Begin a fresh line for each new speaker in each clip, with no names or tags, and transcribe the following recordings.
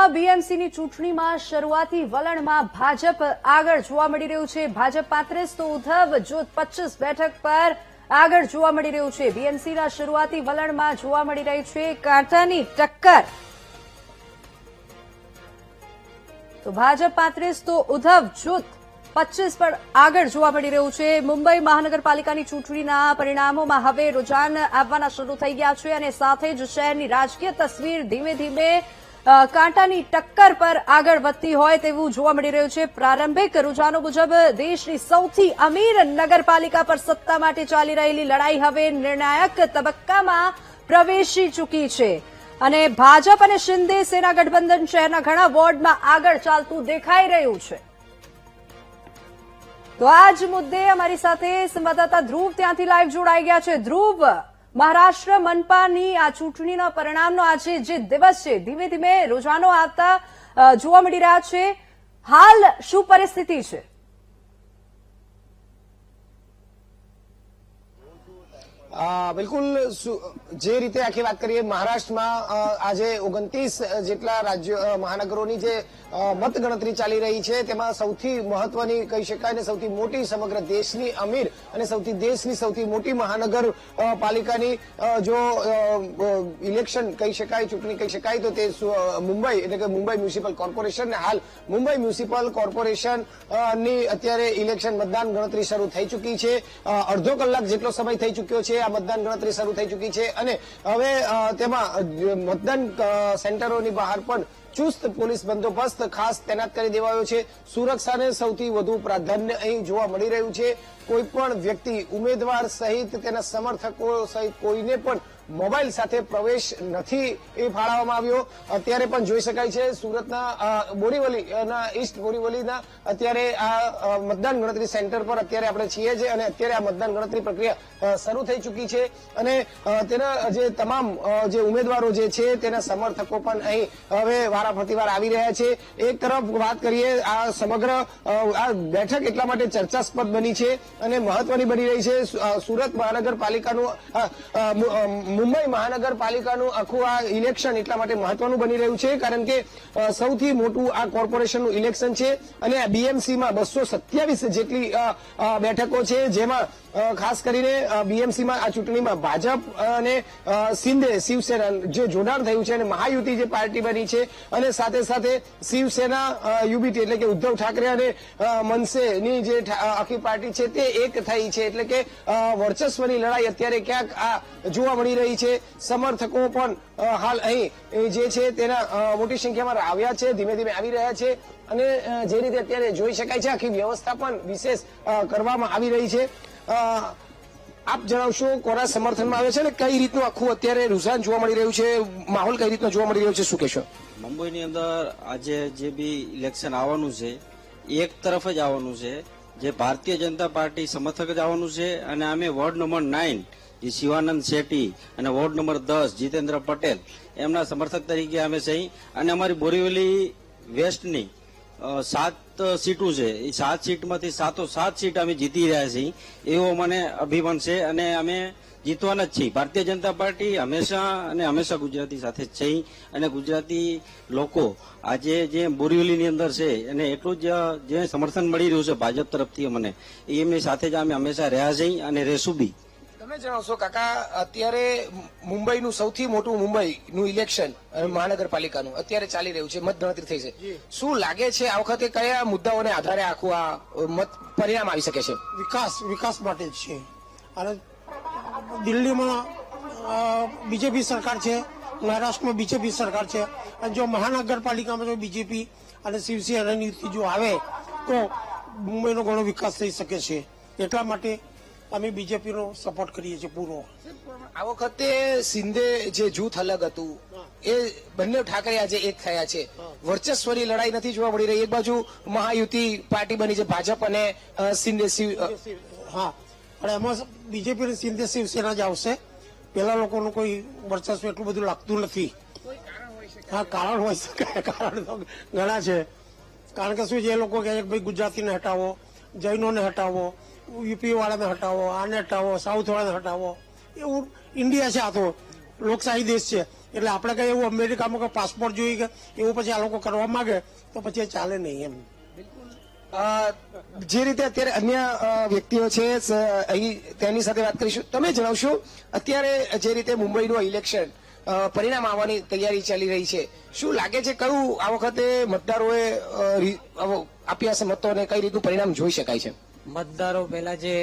સુરતમાં બીએમસીની ચૂંટણીમાં શરૂઆતી વલણમાં ભાજપ આગળ જોવા મળી રહ્યું છે. ભાજપ 35 તો ઉદ્ધવ જૂથ 25 બેઠક પર આગળ જોવા મળી રહ્યું છે. બીએમસીના શરૂઆતી વલણમાં જોવા મળી રહી છે કાંટાની ટક્કર. તો ભાજપ 35 તો ઉદ્ધવ જૂથ 25 પર આગળ જોવા મળી રહ્યું છે. મુંબઈ મહાનગરપાલિકાની ચૂંટણીના પરિણામોમાં હવે રૂઝાન આવવાના શરૂ થઈ ગયા છે અને સાથે જ શહેરની રાજકીય તસવીર ધીમે ધીમે કાંટાની ટક્કર પર આગળ વધતી હોય તેવું જોવા મળી રહ્યું છે. પ્રારંભિક રૂઝાનો મુજબ દેશની સૌથી અમીર નગરપાલિકા પર સત્તા માટે ચાલી રહેલી લડાઈ હવે નિર્ણાયક તબક્કામાં પ્રવેશી ચૂકી છે અને ભાજપ અને શિંદે સેના ગઠબંધન શહેરના ઘણા વોર્ડમાં આગળ ચાલતું દેખાઈ રહ્યું છે. તો આ જ મુદ્દે અમારી સાથે સંવાદદાતા ધ્રુવ ત્યાંથી લાઈવ જોડાઈ ગયા છે. ધ્રુવ, મહારાષ્ટ્ર મનપાની આ ચૂંટણીના પરિણામનો આજે જે દિવસ છે ધીમે ધીમે રૂઝાનો આવતા જોવા મળી રહ્યા છે. હાલ શું પરિસ્થિતિ છે?
બિલકુલ જે રીતે આખી વાત કરીએ, મહારાષ્ટ્રમાં આજે 29 જેટલા રાજ્યો મહાનગરોની જે મતગણતરી ચાલી રહી છે તેમાં સૌથી મહત્વની કહી શકાય ને સૌથી મોટી સમગ્ર દેશની અમીર અને દેશની સૌથી મોટી મહાનગરપાલિકાની જો ઇલેક્શન કહી શકાય, ચૂંટણી કહી શકાય તો તે મુંબઈ એટલે કે મુંબઈ મ્યુનિસિપલ કોર્પોરેશન. હાલ મુંબઈ મ્યુનિસિપલ કોર્પોરેશન ની અત્યારે ઇલેક્શન મતદાન ગણતરી શરૂ થઈ ચૂકી છે. અડધો કલાક જેટલો સમય થઈ ચૂક્યો છે. આ મતદાન ગણતરી શરૂ થઈ ચૂકી છે અને હવે તેમાં મતદાન સેન્ટરોની બહાર પણ ચુસ્ત પોલીસ બંદોબસ્ત ખાસ તૈનાત કરી દેવાયો છે. સુરક્ષાને સૌથી વધુ પ્રાધાન્ય અહીં જોવા મળી રહ્યું છે. કોઈ પણ વ્યક્તિ, ઉમેદવાર સહિત તેના સમર્થકો સહિત કોઈને પણ મોબાઈલ સાથે પ્રવેશ નથી ફાળવવામાં આવ્યો. અત્યારે પણ જોઈ શકાય છે સુરતના બોરીવલીના ઈસ્ટ બોરીવલીના અત્યારે આ મતદાન ગણતરી સેન્ટર પર અત્યારે આપણે છીએ છે અને અત્યારે આ મતદાન ગણતરી પ્રક્રિયા શરૂ થઈ ચૂકી છે અને તેના જે તમામ જે ઉમેદવારો જે છે તેના સમર્થકો પણ અહીં હવે વારાફરતીવાર આવી રહ્યા છે. એક તરફ વાત કરીએ, આ સમગ્ર આ બેઠક એટલા માટે ચર્ચાસ્પદ બની છે અને મહત્વની બની રહી છે. સુરત મહાનગરપાલિકાનું મુંબઈ મહાનગરપાલિકાનું આખું આ ઇલેક્શન એટલા માટે મહત્વનું બની રહ્યું છે કારણ કે સૌથી મોટું આ કોર્પોરેશનનું ઇલેક્શન છે અને બીએમસીમાં 227 જેટલી બેઠકો છે, જેમાં ખાસ કરીને બીએમસીમાં આ ચૂંટણીમાં ભાજપ અને શિંદે શિવસેના જે જોડાણ થયું છે અને મહાયુતિ જે પાર્ટી બની છે અને સાથે સાથે શિવસેના યુબીટી એટલે કે ઉદ્ધવ ઠાકરે અને મનસેની જે આખી પાર્ટી છે તે એક થઈ છે. એટલે કે વર્ચસ્વની લડાઈ અત્યારે ક્યાંક આ જોવા મળી રહી છે. સમર્થકો પણ હાલ અહીં જે છે તેના મોટી સંખ્યામાં આવ્યા છે, ધીમે ધીમે આવી રહ્યા છે અને જે રીતે અત્યારે જોઈ શકાય છે આખી વ્યવસ્થા પણ વિશેષ કરવામાં આવી રહી છે. આપ જણાવશો કોના સમર્થનમાં આવે છે અને કઈ રીતનું આખું અત્યારે રૂઝાન જોવા મળી રહ્યું છે, માહોલ કઈ રીતનો જોવા મળી રહ્યો છે, શું કહેશો?
મુંબઈની અંદર આજે જે બી ઇલેક્શન આવવાનું છે એક તરફ જ આવવાનું છે, જે ભારતીય જનતા પાર્ટી સમર્થક જ આવવાનું છે અને અમે વોર્ડ નંબર 9 જે શિવાનંદ શેટ્ટી અને વોર્ડ નંબર 10 જીતેન્દ્ર પટેલ એમના સમર્થક તરીકે અમે છે અને અમારી બોરીવલી વેસ્ટની 7 સીટો છે. એ 7 સીટમાંથી 7 સીટ અમે જીતી રહ્યા છીએ એવો મને અભિમાન છે અને અમે જીતવાના જ છીએ. ભારતીય જનતા પાર્ટી હંમેશા ગુજરાતી સાથે જ છે અને ગુજરાતી લોકો આજે જે બોરીવલીની અંદર છે અને એટલું જ જે સમર્થન મળી રહ્યું છે ભાજપ તરફથી અમને એમની સાથે જ અમે હંમેશા રહ્યા છીએ અને રહેશું બી.
તમે જણાવશો કાકા, અત્યારે મુંબઈનું સૌથી મોટું મુંબઈનું ઇલેક્શન મહાનગરપાલિકાનું અત્યારે ચાલી રહ્યું છે, મતગણતરી થઈ છે. શું લાગે છે આ વખતે કયા મુદ્દાઓને આધારે આખું આ મત પરિણામ આવી શકે છે?
વિકાસ માટે જ છે અને દિલ્હીમાં બીજેપી સરકાર છે, મહારાષ્ટ્રમાં બીજેપી સરકાર છે અને જો મહાનગરપાલિકામાં જો બીજેપી અને શિવસેનાની યુતિ જો આવે તો મુંબઈનો ઘણો વિકાસ થઈ શકે છે. એટલા માટે અમે બીજેપીનો સપોર્ટ કરીએ છીએ પૂરો.
આ વખતે શિંદે જે જૂથ અલગ હતું એ બંને ઠાકરે આજે એક થયા છે. વર્ચસ્વની લડાઈ નથી જોવા મળી રહી. એક બાજુ મહાયુતિ પાર્ટી બની છે ભાજપ અને શિંદે
હા, પણ એમાં બીજેપી અને શિંદે શિવસેના જ આવશે. પેલા લોકોનું કોઈ વર્ચસ્વ એટલું બધું લાગતું નથી. હા, કારણ હોય શકે, કારણ તો ઘણા છે. કારણ કે શું છે, એ લોકો કહે ભાઈ ગુજરાતીને હટાવો, જૈનોને હટાવો, યુપી વાળાને હટાવો, આને હટાવો, સાઉથ વાળાને હટાવો. એવું ઇન્ડિયા છે, આ તો લોકશાહી દેશ છે. એટલે આપણે કઈ એવું અમેરિકામાં કોઈ પાસપોર્ટ જોઈએ કે એવું પછી આ લોકો કરવા માંગે તો પછી એ ચાલે નહીં એમ.
જે રીતે અત્યારે અન્ય વ્યક્તિઓ છે અહીં તેની સાથે વાત કરીશું. તમે જણાવશો અત્યારે જે રીતે મુંબઈનું ઇલેક્શન પરિણામ આવવાની તૈયારી ચાલી રહી છે, શું લાગે છે કયું આ વખતે મતદારોએ આપ્યા હશે મતો અને કઈ રીતનું પરિણામ જોઈ શકાય છે?
મતદારો પહેલા જે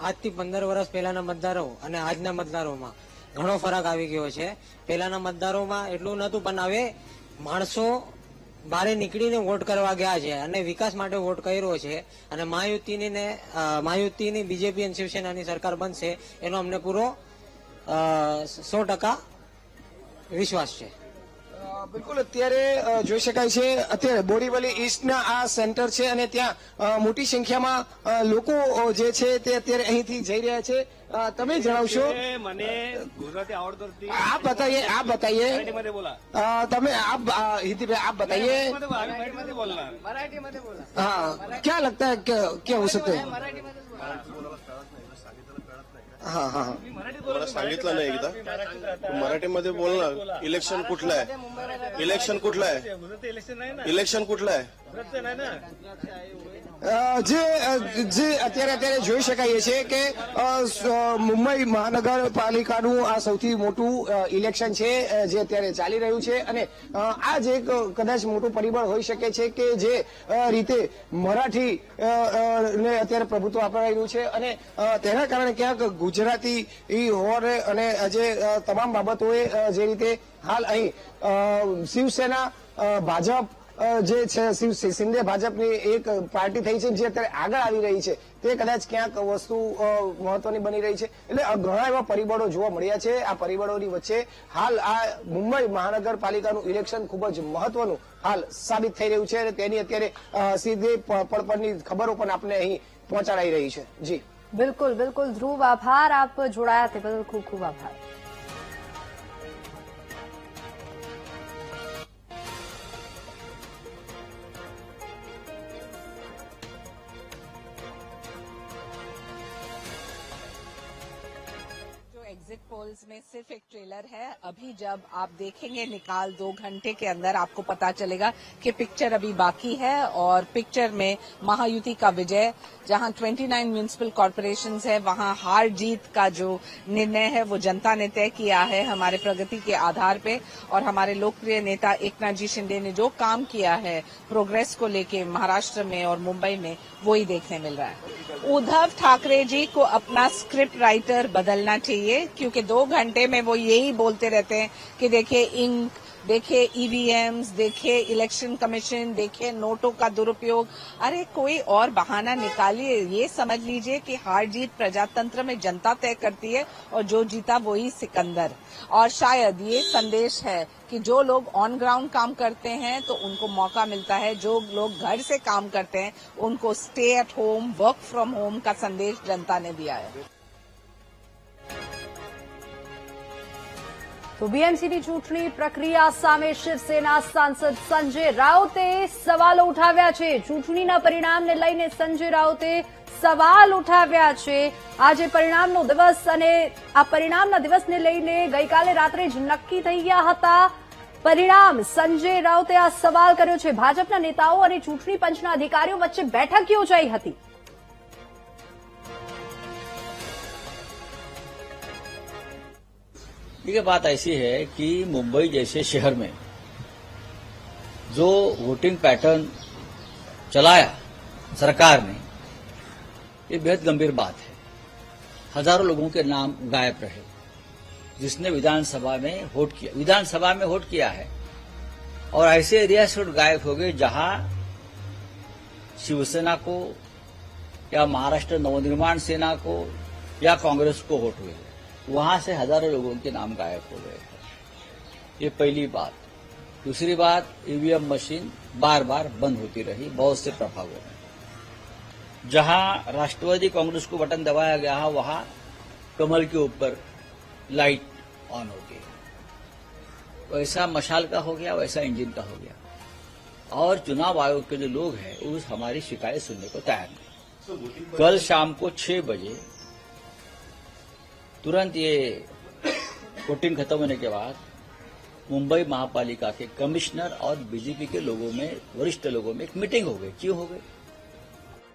આજથી 15 વર્ષ પહેલાના મતદારો અને આજના મતદારોમાં ઘણો ફરક આવી ગયો છે. પહેલાના મતદારોમાં એટલું નતું, પણ હવે માણસો બહાર નીકળીને વોટ કરવા ગયા છે અને વિકાસ માટે વોટ કર્યો છે. અને મહાયુતિની બીજેપી અને શિવસેનાની સરકાર બનશે એનો અમને પૂરો 100% વિશ્વાસ છે.
બિલકુલ અત્યારે જોઈ શકાય છે અત્યારે બોરીવલી ઈસ્ટના આ સેન્ટર છે અને ત્યાં મોટી સંખ્યામાં લોકો જે છે તે અત્યારે અહીંથી જઈ રહ્યા છે. તમે જણાવશો
મને ગુજરાતી આવડતું નથી.
आप बताइए
मराठी मध्ये बोला.
તમે आप हिंदी में आप बताइए.
मराठी मध्ये बोलणार.
हाँ क्या लगता है क्या हो सकता है? हाँ हाँ
मला सांगितलं नाही एकदा, मराठीमध्ये बोलणार. इलेक्शन कुठलं आहे? इलेक्शन कुठलं आहे? इलेक्शन कुठलं आहे?
જે અત્યારે જોઈ શકાય છે કે મુંબઈ મહાનગરપાલિકાનું આ સૌથી મોટું ઇલેક્શન છે જે અત્યારે ચાલી રહ્યું છે અને આ જ એક કદાચ મોટું પરિબળ હોઈ શકે છે કે જે રીતે મરાઠી ને અત્યારે પ્રભુત્વ અપાઈ રહ્યું છે અને તેના કારણે ક્યાંક ગુજરાતી હોવાને અને જે તમામ બાબતોએ જે રીતે હાલ અહીં શિવસેના ભાજપ જે છે શિંદે ભાજપની એક પાર્ટી થઈ છે જે અત્યારે આગળ આવી રહી છે તે કદાચ ક્યાંક વસ્તુ મહત્વની બની રહી છે. એટલે ઘણા એવા પરિબળો જોવા મળ્યા છે. આ પરિબળોની વચ્ચે હાલ આ મુંબઈ મહાનગરપાલિકાનું ઇલેક્શન ખૂબ જ મહત્વનું હાલ સાબિત થઈ રહ્યું છે અને તેની અત્યારે સીધી પડપડની ખબરો પણ આપને અહીં પહોંચાડાઈ રહી છે. જી
બિલકુલ બિલકુલ ધ્રુવ, આભાર. આપ જોડાયા તે બદલ ખૂબ ખૂબ આભાર.
एग्जिट पोल्स में सिर्फ एक ट्रेलर है. अभी जब आप देखेंगे निकाल 2 घंटे के अंदर आपको पता चलेगा कि पिक्चर अभी बाकी है और पिक्चर में महायुति का विजय, जहां 29 म्यूनिसिपल कॉर्पोरेशंस है वहां हार जीत का जो निर्णय है वो जनता ने तय किया है हमारे प्रगति के आधार पे. और हमारे लोकप्रिय नेता एकनाथ जी शिंदे ने जो काम किया है प्रोग्रेस को लेके महाराष्ट्र में और मुंबई में वही देखने मिल रहा है. उद्धव ठाकरे जी को अपना स्क्रिप्ट राइटर बदलना चाहिए, क्योंकि 2 घंटे में वो यही बोलते रहते हैं कि देखिए इंक, देखिए ईवीएम्स, देखिए इलेक्शन कमीशन, देखिए नोटों का दुरुपयोग. अरे कोई और बहाना निकालिए. ये समझ लीजिए कि हार जीत प्रजातंत्र में जनता तय करती है और जो जीता वही सिकंदर. और शायद ये संदेश है कि जो लोग ऑन ग्राउंड काम करते हैं तो उनको मौका मिलता है, जो लोग घर से काम करते हैं उनको stay at home, work from home का संदेश जनता ने दिया है.
તો બીએમસીની ચૂંટણી પ્રક્રિયા સામે શિવસેના સાંસદ સંજય રાઉતે સવાલો ઉઠાવ્યા છે. ચૂંટણીના પરિણામને લઈને સંજય રાઉતે સવાલ ઉઠાવ્યા છે. આજે પરિણામનો દિવસ અને આ પરિણામના દિવસને લઈને ગઈકાલે રાત્રે જ નક્કી થઈ ગયા હતા પરિણામ. સંજય રાઉતે આ સવાલ કર્યો છે. ભાજપના નેતાઓ અને ચૂંટણી પંચના અધિકારીઓ વચ્ચે બેઠક યોજાઈ હતી.
देखिए, बात ऐसी है कि मुंबई जैसे शहर में जो वोटिंग पैटर्न चलाया सरकार ने, ये बेहद गंभीर बात है. हजारों लोगों के नाम गायब रहे जिसने विधानसभा में वोट किया है और ऐसे एरिया से गायब हो गए जहां शिवसेना को या महाराष्ट्र नवनिर्माण सेना को या कांग्रेस को वोट हुए. वहां से हजारों लोगों के नाम गायब हो गए. ये पहली बात. दूसरी बात, ईवीएम मशीन बार बार बंद होती रही बहुत से प्रभागों में. जहां राष्ट्रवादी कांग्रेस को बटन दबाया गया वहां कमल के ऊपर लाइट ऑन हो गई. वैसा मशाल का हो गया, वैसा इंजन का हो गया. और चुनाव आयोग के जो लोग हैं उस हमारी शिकायत सुनने को तैयार नहीं. कल शाम को 6 बजे तुरंत ये वोटिंग खत्म होने के बाद मुंबई महापालिका के कमिश्नर और बीजेपी के लोगों में, वरिष्ठ लोगों में एक मीटिंग हो गई। क्यों हो गई?